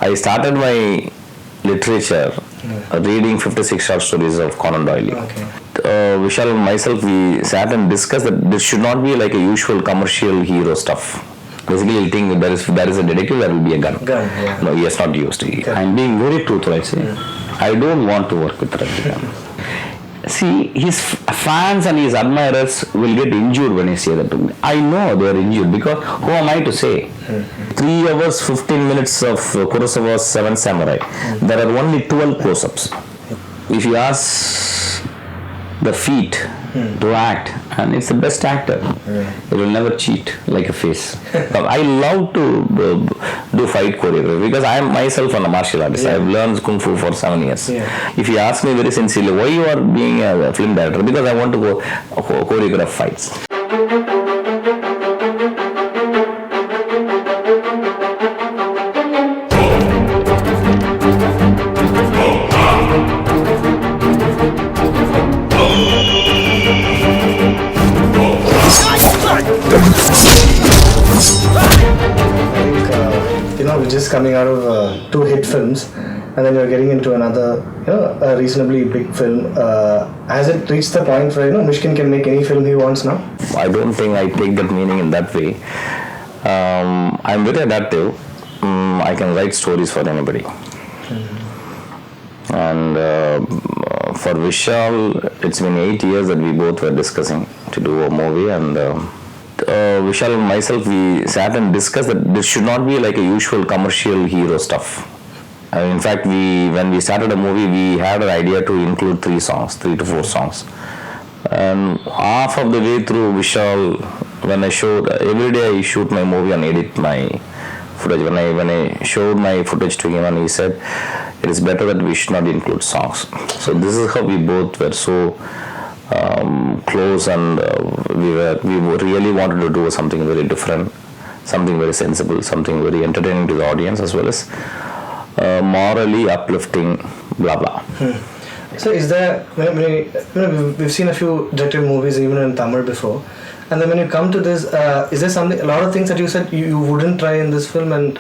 I started my literature reading 56 short stories of Conan Doyle. Okay. Vishal and myself, we sat and discussed that this should not be like a usual commercial hero stuff. Basically, he'll think there is a detective, there will be a gun. Gun, yeah. No, he has not used. I'm being very truthful, I say. I don't want to work with Rajnikant. See, his fans and his admirers will get injured when I say that to me. I know they are injured because who am I to say? 3 hours, 15 minutes of Kurosawa's Seven Samurai. There are only 12 close-ups. If you ask the feet to act, and it's the best actor, he will never cheat like a face. I love to do fight choreography because I am myself a martial artist. I have learned Kung Fu for 7 years. If you ask me very sincerely, why you are being a film director? Because I want to go choreograph fights. We're just coming out of 2 hit films, and then you're getting into another, a reasonably big film. Has it reached the point where Mysskin can make any film he wants now? I don't think I take that meaning in that way. I'm very adaptive. I can write stories for anybody. And for Vishal, it's been 8 years that we both were discussing to do a movie, and Vishal and myself, we sat and discussed that this should not be like a usual commercial hero stuff. In fact, when we started a movie, we had an idea to include 3 to 4 songs. And half of the way through, Vishal, when I showed, every day I shoot my movie and edit my footage. When I showed my footage to him, and he said, it is better that we should not include songs. So this is how we both were so close, and we really wanted to do something very different, something very sensible, something very entertaining to the audience, as well as morally uplifting, blah blah. So is there, we've seen a few directed movies even in Tamil before, and then when you come to this, is there something, a lot of things that you said you wouldn't try in this film, and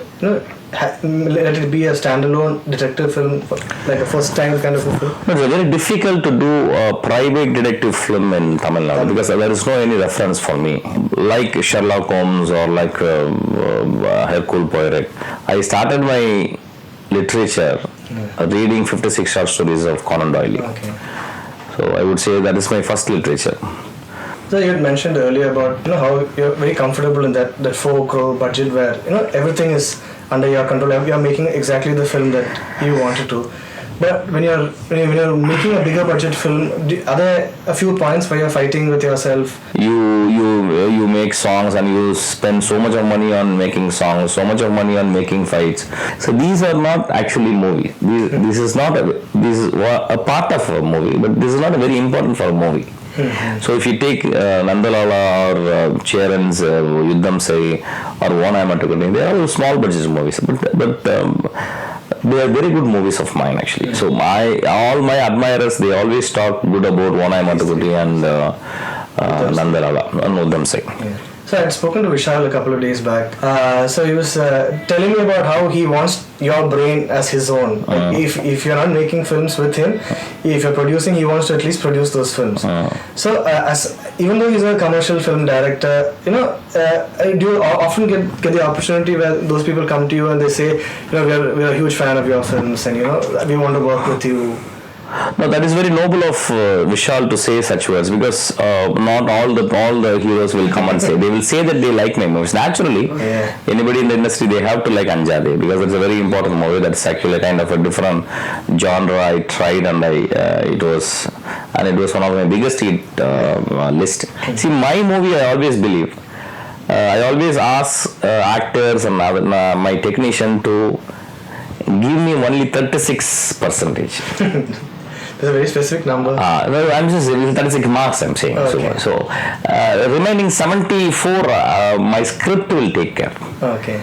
let it be a standalone detective film, like a first time kind of a film? It's very difficult to do a private detective film in Tamil Nadu because there is no any reference for me. Like Sherlock Holmes or like Hercule Poirot. I started my literature reading 56 short stories of Conan Doyle. Okay. So I would say that is my first literature. So you had mentioned earlier about how you're very comfortable in that 4 crore budget where everything is under your control. You're making exactly the film that you wanted to. But when you're making a bigger budget film, are there a few points where you're fighting with yourself? You make songs and you spend so much of money on making songs, so much of money on making fights. So these are not actually movies. This is a part of a movie, but this is not very important for a movie. So if you take Nandalala or Cheran's Yuddham Sai or One I Want to Continue, they are all small budget movies, but they are very good movies of mine actually. So all my admirers, they always talk good about One I Want to Continue and Nandalala and Yuddham Sai. So I had spoken to Vishal a couple of days back. So he was telling me about how he wants your brain as his own. If you're not making films with him, if you're producing, he wants to at least produce those films. So even though he's a commercial film director, do you often get the opportunity where those people come to you and they say, we're a huge fan of your films, and we want to work with you? No, that is very noble of Vishal to say such words, because not all the heroes will come and say. They will say that they like my movies. Naturally, anybody in the industry, they have to like Anjade, because it's a very important movie. That's actually kind of a different genre. I tried, and it was one of my biggest hit list. See, my movie, I always believe. I always ask actors and my technician to give me only 36%. That's a very specific number. No, I'm just 36 marks, I'm saying. Okay. So remaining 74, my script will take care. Okay.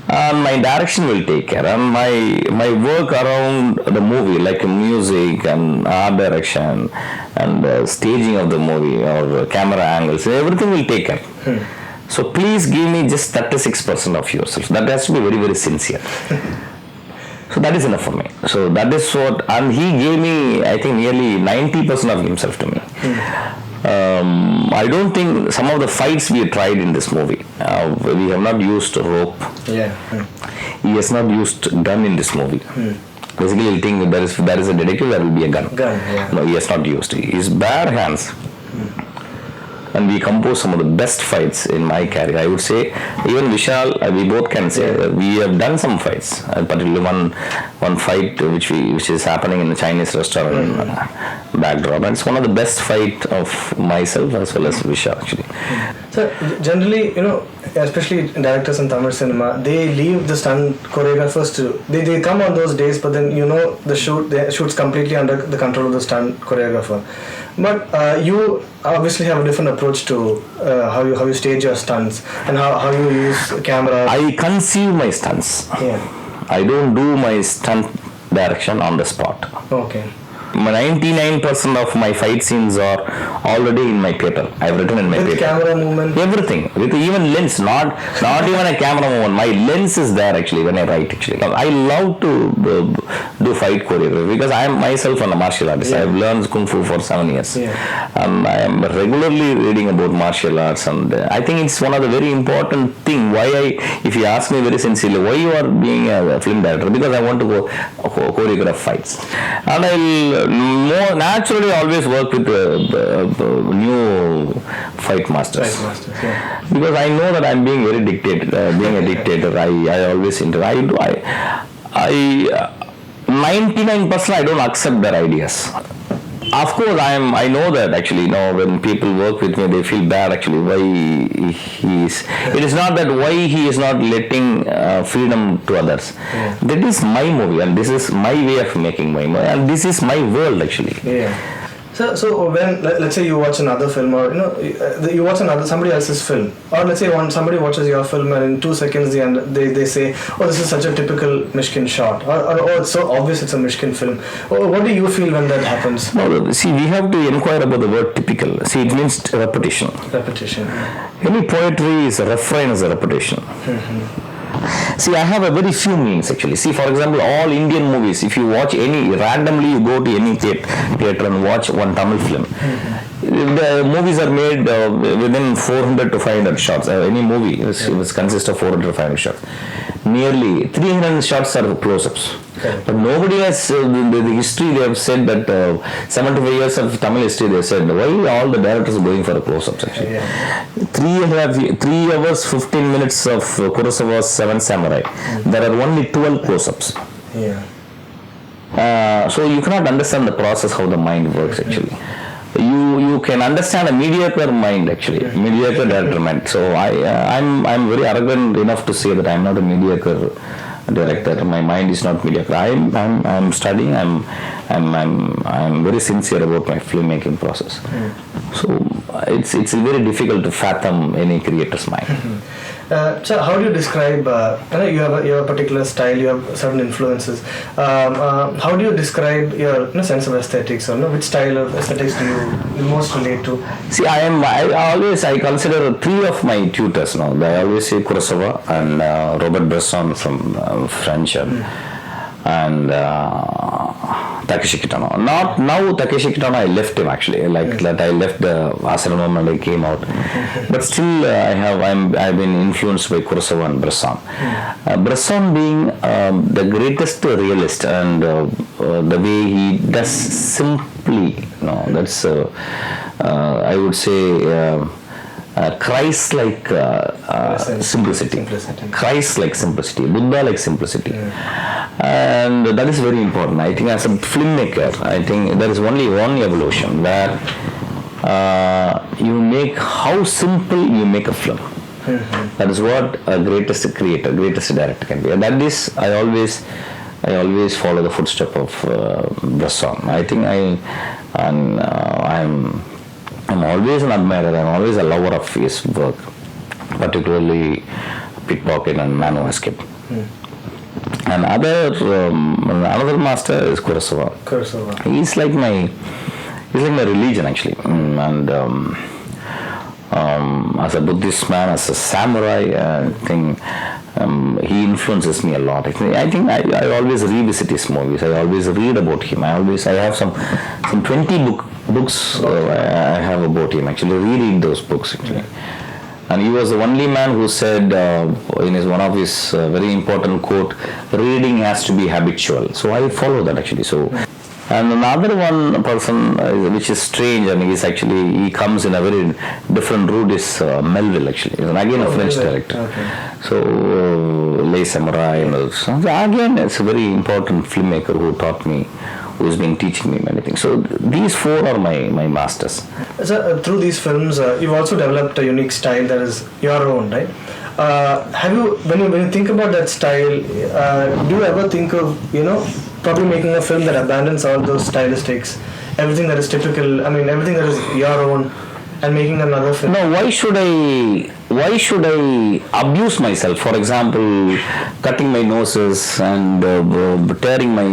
My direction will take care, and my work around the movie, like music and art direction and staging of the movie or camera angles, everything will take care. So please give me just 36% of yourself. That has to be very, very sincere. So that is enough for me. So that is what, and he gave me, I think, nearly 90% of himself to me. I don't think some of the fights we tried in this movie, we have not used rope. Yeah. He has not used gun in this movie. Basically, he'll think there is a detective, there will be a gun. Yeah. No, he has not used. His bare hands. And we composed some of the best fights in my career. I would say, even Vishal, we both can say we have done some fights. Particularly one fight which is happening in the Chinese restaurant backdrop. And it's one of the best fight of myself as well as Vishal actually. So generally, especially directors in Tamil cinema, they leave the stunt choreographers to they come on those days, but then the shoot's completely under the control of the stunt choreographer. But you obviously have a different approach to how you stage your stunts and how you use camera. I conceive my stunts. Yeah. I don't do my stunt direction on the spot. Okay. 99% of my fight scenes are already in my paper. I've written in my With paper. camera movement. Everything, with even lens, not even a camera movement. My lens is there actually when I write. Actually, I love to do fight choreography because I am myself a martial artist. Yeah. I've learned kung fu for 7 years. Yeah. I am regularly reading about martial arts, and I think it's one of the very important thing. If you ask me very sincerely, why you are being a film director? Because I want to go choreograph fights, and I'll more naturally always work with new fight masters. Yeah. Because I know that I'm being very dictated. Being a dictator, I always 99% I don't accept their ideas. Of course, I know that actually. When people work with me, they feel bad actually. Why he is? It is not that why he is not letting freedom to others. Yeah. That is my movie, and this is my way of making my movie, and this is my world actually. Yeah. So when let's say you watch another film, or you watch somebody else's film, or let's say somebody watches your film and in 2 seconds they say, oh, this is such a typical Mysskin shot, or oh, it's so obvious it's a Mysskin film. What do you feel when that happens? No, see, we have to inquire about the word typical. See, it means repetition. Repetition. Any poetry is a refrain is a repetition. See, I have a very few meanings actually. See, for example, all Indian movies, if you watch randomly you go to any theatre and watch one Tamil film, the movies are made within 400 to 500 shots. Any movie consists of 400 to 500 shots. Nearly 300 shots are close-ups. Okay. But nobody has, the history they have said that 75 years of Tamil history they said, why all the directors are going for a close-ups actually? Yeah. 3 hours, 15 minutes of Kurosawa's Seven Samurai. There are only 12 close-ups. Yeah. So you cannot understand the process, how the mind works actually. You can understand a mediocre mind actually, mediocre director mind. So I'm very arrogant enough to say that I'm not a mediocre director. My mind is not mediocre. I'm studying. I'm very sincere about my filmmaking process. So it's very difficult to fathom any creator's mind. So how do you describe? You have a particular style. You have certain influences. How do you describe your sense of aesthetics, or which style of aesthetics do you most relate to? See, I consider 3 of my tutors now. I always say Kurosawa and Robert Bresson from French and Takeshi Kitano. Not now Takeshi Kitano, I left him actually. That I left the Asana moment I came out. But still I've been influenced by Kurosawa and Bresson. Bresson being the greatest realist, and the way he does simply, that's I would say Christ-like simplicity. Christ-like simplicity. Buddha-like simplicity. And that is very important. I think as a filmmaker, I think there is only one evolution where you make how simple you make a film. That is what a greatest creator, greatest director can be. And that is, I always follow the footstep of Bresson. I think I'm always an admirer. I'm always a lover of his work, particularly Pickpocket and Man Who Escaped. And another master is Kurosawa. He's like my religion actually. And as a Buddhist man, as a samurai, I think He influences me a lot. I think I always revisit his movies. I always read about him. I have some 20 books I have about him. Actually, reading those books actually. And he was the only man who said in one of his very important quote, "Reading has to be habitual." So I follow that actually. So. And another one person which is strange, and he comes in a very different route, is Melville actually. He's again a French director. Okay. So Les Samurai and others. So again, it's a very important filmmaker who taught me, who's been teaching me many things. So these four are my masters. So through these films, you've also developed a unique style that is your own, right? Have you, when you think about that style, do you ever think of probably making a film that abandons all those stylistics, everything that is typical? I mean, everything that is your own, and making another film? No, why should I abuse myself? For example, cutting my noses and tearing my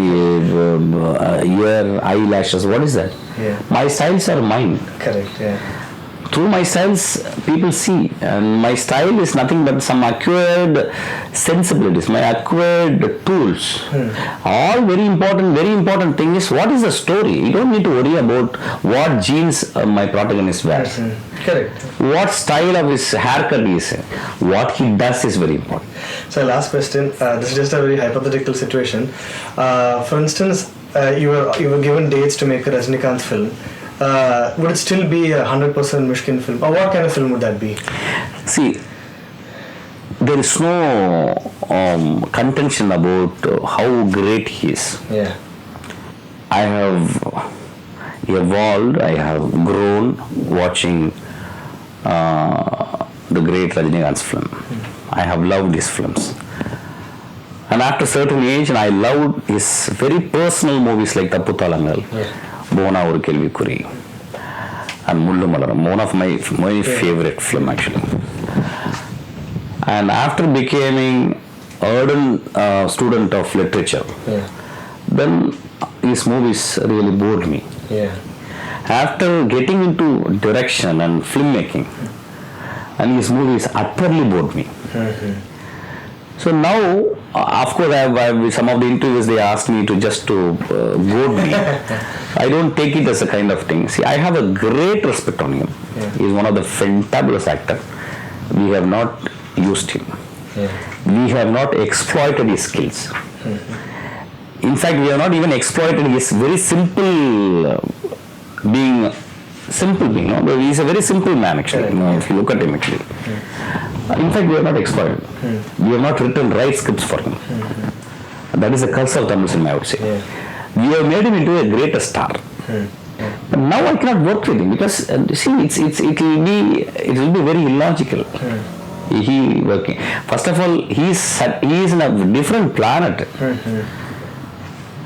ear, eyelashes. What is that? Yeah. My styles are mine. Correct. Yeah. Through my styles, people see, and my style is nothing but some acquired sensibilities, my acquired tools. All very important thing is, what is the story? You don't need to worry about what jeans my protagonist wears. Correct. What style of his haircut is. What he does is very important. So last question. This is just a very hypothetical situation. For instance, you were given dates to make a Rajinikanth film. Would it still be 100% Mysskin film, or what kind of film would that be? See, there is no contention about how great he is. Yeah. I have evolved, I have grown watching the great Rajinikanth's film. I have loved his films. And after a certain age, I loved his very personal movies like Taputalangal. Yeah. Bona Oru Kelvikuri and Mullu Malaram, one of my favorite film actually. And after becoming ardent student of literature, then his movies really bored me. Yeah. After getting into direction and filmmaking, and his movies utterly bored me. So now, of course, I some of the interviews they asked me to just to goad me. I don't take it as a kind of thing. See, I have a great respect on him. Yeah. He is one of the fantabulous actors. We have not used him. Yeah. We have not exploited his skills. In fact, we have not even exploited his very simple being. He's a very simple man actually. If you look at him actually. In fact, we have not exploited. We have not written right scripts for him. That is the curse of Tamil cinema, I would say. Yeah. We have made him into a greater star. But now I cannot work with him because it will be very illogical. He working. First of all, he is in a different planet.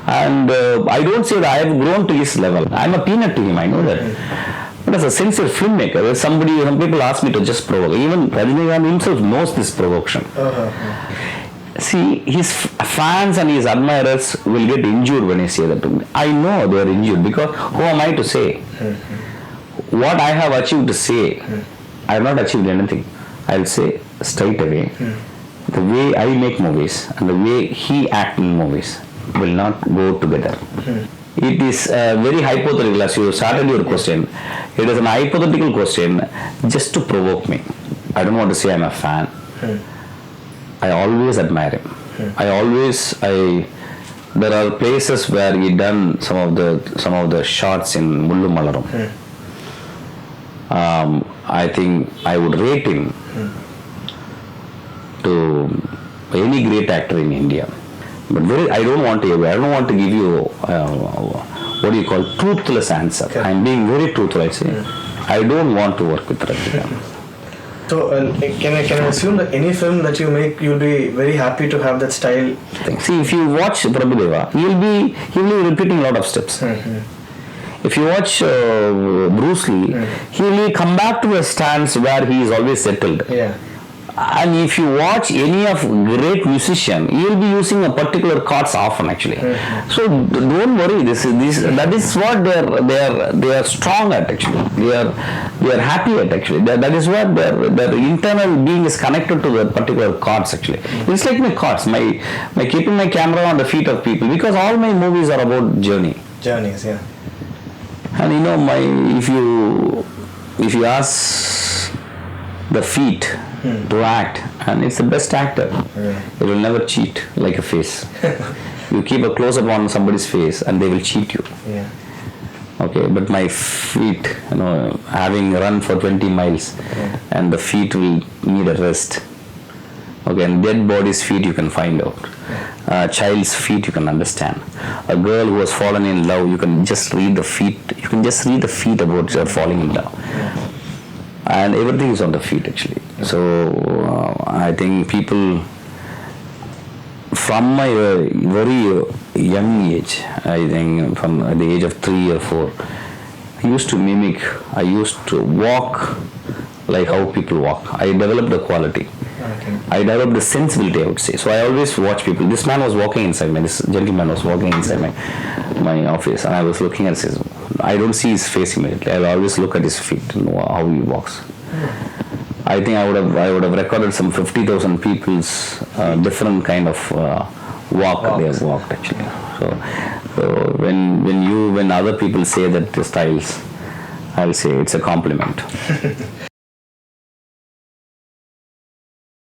And I don't say that I have grown to his level. I am a peanut to him, I know that. But as a sincere filmmaker, some people ask me to just provoke. Even Rajinikanth himself knows this provocation. See, his fans and his admirers will get injured when I say that to me. I know they are injured because who am I to say? What I have achieved to say, I have not achieved anything. I will say straight away, the way I make movies and the way he acts in movies will not go together. It is very hypothetical, as you started your question. It is an hypothetical question just to provoke me. I don't want to say I'm a fan. I always admire him. There are places where he done some of the shots in Mullu Malaram. I think I would rate him to any great actor in India. But I don't want to give you what you call truthless answer. Okay. I'm being very truthful. I say I don't want to work with Rajinikanth. So can I assume that any film that you make, you'll be very happy to have that style? See, if you watch Prabhudeva, he'll be repeating a lot of steps. If you watch Bruce Lee, he will come back to a stance where he is always settled. Yeah. And if you watch any of great musician, you will be using a particular chords often actually. So don't worry. That is what they are strong at actually. They are happy at actually. That is what their internal being is connected to the particular chords actually. It's like my chords. My keeping my camera on the feet of people, because all my movies are about Journeys, yeah. and if you ask the feet to act, and it's the best actor, it will never cheat like a face. You keep a close up on somebody's face and they will cheat you. Yeah. Okay, but my feet, having run for 20 miles, and the feet will need a rest. Okay, and dead body's feet you can find out. Child's feet you can understand. A girl who has fallen in love, you can just read the feet. You can just read the feet about her falling in love. And everything is on the feet actually. So I think people from my very young age, I think from the age of 3 or 4, I used to mimic. I used to walk like how people walk. I developed the quality. Okay. I developed the sensibility, I would say. So I always watch people. This man was walking inside me. This gentleman was walking inside my office, and I was looking at his. I don't see his face immediately. I'll always look at his feet and know how he walks. I think I would have recorded some 50,000 people's different kind of walk they have walked actually. So when other people say that the styles, I'll say it's a compliment.